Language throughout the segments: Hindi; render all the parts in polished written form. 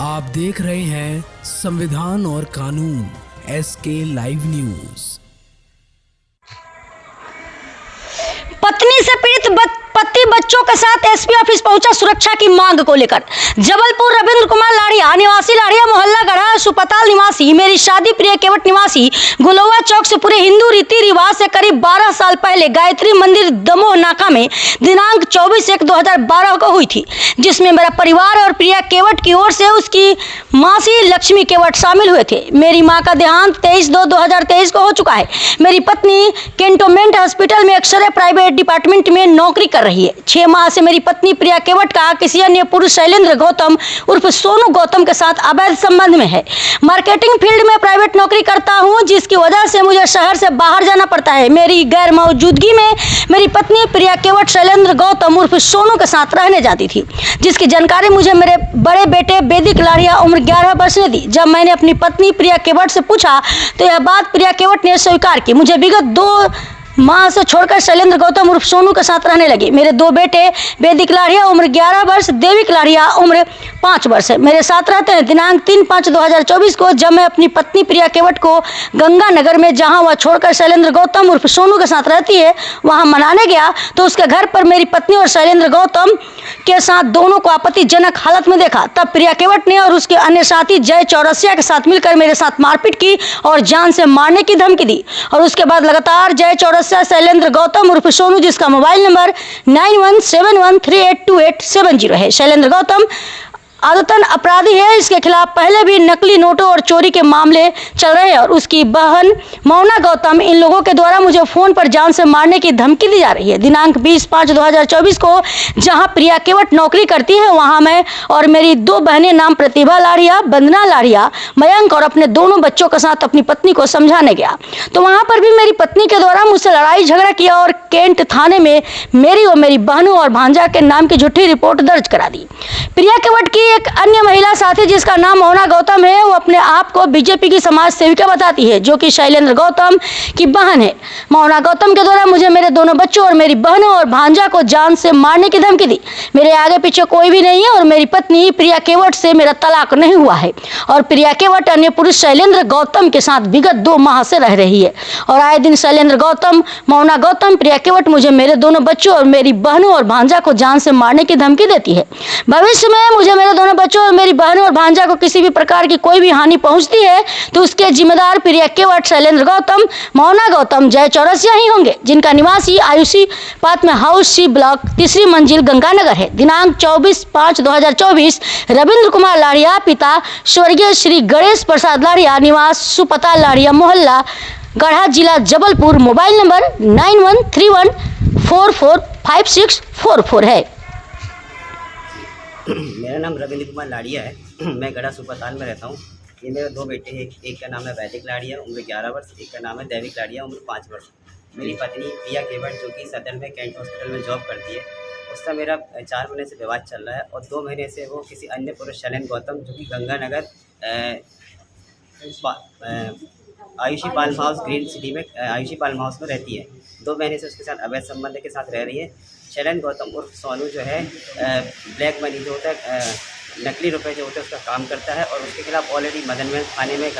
आप देख रहे हैं संविधान और कानून SK लाइव न्यूज। पत्नी से पीड़ित पति बच्चों के साथ एसपी ऑफिस पहुंचा सुरक्षा की मांग को लेकर। जबलपुर रविंद्र कुमार लाड़िया निवासी लाड़िया मोहल्ला गढ़ा अस्पताल निवासी मेरी शादी प्रिय केवट निवासी गुलौवा चौक से पूरे हिंदू रीति रिवाज से करीब 12 साल पहले गायत्री मंदिर दमोह नाका में दिनांक 24/1/2012 को हुई थी, जिसमें मेरा परिवार और प्रिया केवट की ओर से उसकी मासी लक्ष्मी केवट शामिल हुए थे। मेरी मां का देहांत 23/2/2023 को हो चुका है। मेरी पत्नी कैंटोनमेंट हॉस्पिटल में एक्सरे प्राइवेट डिपार्टमेंट में नौकरी कर रही है। 6 माह से मेरी पत्नी प्रिया केवट का किसी अन्य पुरुष शैलेंद्र गौतम उर्फ सोनू गौतम के साथ अवैध संबंध में है। मार्केटिंग फील्ड में प्राइवेट नौकरी करता हूं, जिसकी वजह से मुझे शहर से बाहर जाना पड़ता है। मेरी गैर मौजूदगी में मेरी पत्नी प्रिया केवट शैलेंद्र गौतम उर्फ सोनू के साथ रहने जाती थी, जिसकी जानकारी मुझे मेरे बड़े बेटे वैदिक लाड़िया उम्र 11 वर्ष ने दी। जब मैंने अपनी पत्नी प्रिया केवट से पूछा तो यह बात प्रिया केवट ने स्वीकार की। मुझे विगत 2 माह से छोड़कर शैलेंद्र गौतम उर्फ सोनू के साथ रहने लगी। मेरे 2 बेटे वैदिक लाड़िया उम्र 11 वर्ष, देविक लाड़िया उम्र 5 वर्ष है, मेरे साथ रहते हैं। दिनांक 3/5/2024 को जब मैं अपनी पत्नी प्रिया केवट को गंगानगर में, जहां वह छोड़कर शैलेंद्र गौतम उर्फ सोनू के साथ रहती है, वहां मनाने गया तो उसके घर पर मेरी पत्नी और शैलेंद्र गौतम के साथ दोनों को आपत्तिजनक हालत में देखा। तब प्रिया केवट ने और उसके अन्य साथी जय चौरसिया के साथ मिलकर मेरे साथ मारपीट की और जान से मारने की धमकी दी। और उसके बाद लगातार जय चौरसिया शैलेंद्र गौतम उर्फ सोनू, जिसका मोबाइल नंबर 9171382870 है। शैलेंद्र गौतम आदतन अपराधी है। इसके खिलाफ पहले भी नकली नोटों और चोरी के मामले चल रहे हैं और उसकी बहन मोना गौतम, इन लोगों के द्वारा मुझे फोन पर जान से मारने की धमकी दी जा रही है। दिनांक 20/5/2024 को जहां प्रिया केवट नौकरी करती है, वहां मैं और मेरी 2 बहनें नाम प्रतिभा लाड़िया, वंदना लाड़िया, मयंक और अपने दोनों बच्चों के साथ अपनी पत्नी को समझाने गया तो वहां पर भी मेरी पत्नी के द्वारा मुझसे लड़ाई झगड़ा किया और कैंट थाने में मेरी और मेरी बहनों और भांजा के नाम की झूठी रिपोर्ट दर्ज करा दी। प्रिया केवट की एक अन्य महिला साथी, जिसका नाम मोना गौतम है, वो अपने आप को बीजेपी की समाज सेविका बताती है, जो कि शैलेंद्र गौतम की बहन है। मोना गौतम के द्वारा मुझे मेरे दोनों बच्चों और मेरी बहनों और भांजा को जान से मारने की धमकी दी। मेरे आगे पीछे कोई भी नहीं है और मेरी पत्नी प्रिया केवट से मेरा तलाक नहीं हुआ है और प्रिया केवट अन्य पुरुष शैलेंद्र गौतम के साथ विगत 2 माह से रह रही है और आए दिन शैलेंद्र गौतम, मोना गौतम, प्रिया केवट मुझे मेरे दोनों बच्चों और मेरी बहनों और भांजा को जान से मारने की धमकी देती है। भविष्य में मुझे मेरे दोनों बच्चों और मेरी बहनों और भांजा को किसी भी प्रकार की कोई भी हानि पहुंचती है तो उसके जिम्मेदार प्रिया केवट, शैलेंद्र गौतम, मोना गौतम, जय चौरसिया ही होंगे, जिनका निवासी आयुषी पात में हाउस C ब्लॉक 3री मंजिल गंगानगर है। दिनांक 24/5/2024 रविंद्र कुमार लाड़िया, पिता स्वर्गीय श्री गणेश प्रसाद लाड़िया, निवास सुपताल लाड़िया मोहल्ला गढ़ा, जिला जबलपुर, मोबाइल नंबर 9131445644 है। मेरा नाम रविंद्र कुमार लाड़िया है। मैं गढ़ा अस्पताल में रहता हूँ। ये मेरे 2 बेटे हैं। एक का नाम है वैदिक लाड़िया उम्र 11 वर्ष, एक का नाम है देविक लाड़िया उम्र 5 वर्ष। मेरी पत्नी प्रिया केवट, जो कि सदर में कैंट हॉस्पिटल में जॉब करती है, उसका मेरा 4 महीने से विवाद चल रहा है और 2 महीने से वो किसी अन्य पुरुष शैलेंद्र गौतम, जो कि Ganganagar Ayushi palm house green city में आयुषी पाल्म हाउस में रहती है। 2 महीने से उसके साथ अवैध संबंध के साथ रह रही है। शैलेंद्र गौतम उर्फ सोनू जो है ब्लैक मनी जो होता है, नकली रुपए जो होते हैं, उसका काम करता है और उसके खिलाफ ऑलरेडी मदनमहल थाने में ये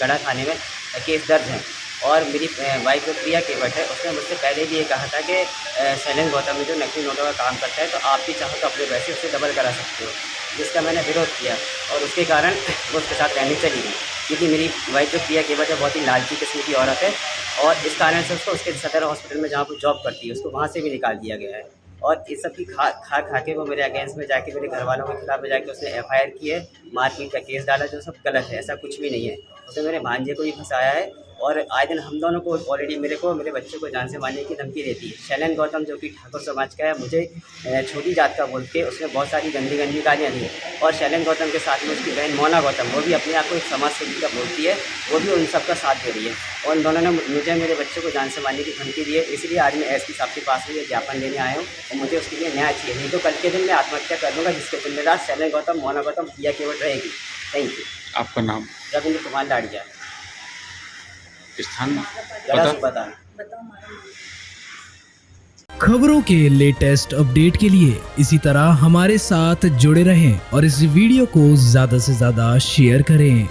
गढ़ा थाने में केस दर्ज है। और मेरी वाइफ जो प्रिया केवट है, उसने मुझसे पहले भी ये कहा था कि शैलेंद्र गौतम में जो नकली नोटों का काम करता है, तो आप भी चाहो तो अपने पैसे उससे डबल करा सकते हो, जिसका मैंने विरोध किया और उसके कारण वो उसके साथ रहने चली गई। क्योंकि मेरी वाइफ जो प्रिया केवट है बहुत ही लालची किस्म की औरत है और इस कारण से उसको उसके सदर हॉस्पिटल में जहाँ वो जॉब करती है, उसको वहाँ से भी निकाल दिया गया है। और इस सब की खा के वो मेरे अगेंस्ट में जाके, मेरे घर वालों के खिलाफ में जाके उसने FIR की है, मारपीट का केस डाला, जो सब गलत है। ऐसा कुछ भी नहीं है। उसने मेरे भांजे को भी फंसाया है और आए दिन हम दोनों को ऑलरेडी मेरे बच्चों को जान से मारने की धमकी देती है। शैलेंद्र गौतम, जो कि ठाकुर समाज का है, मुझे छोटी जात का बोल के उसने बहुत सारी गंदी गालियाँ दी। और शैलेंद्र गौतम के साथ में उसकी बहन मोना गौतम, वो भी अपने आप को एक समाज सेविका बोलती है, वो भी उन सबका साथ दे रही है। और उन दोनों ने मुझे मेरे बच्चों को जान से मारने की धमकी दी है। इसलिए आज मैं SP साहब के पास में ये ज्ञापन लेने आया हूँ और मुझे उसके लिए न्याय चाहिए। नहीं तो कल के दिन मैं आत्महत्या कर लूँगा, जिसके जिम्मेदार शैलेंद्र गौतम, मोना गौतम, प्रिया केवट रहेगी। Thank you. आपका नाम? रविंद्र कुमार लाड़िया, स्थान गढ़ा अस्पताल। खबरों के लेटेस्ट अपडेट के लिए इसी तरह हमारे साथ जुड़े रहें और इस वीडियो को ज्यादा से ज्यादा शेयर करें।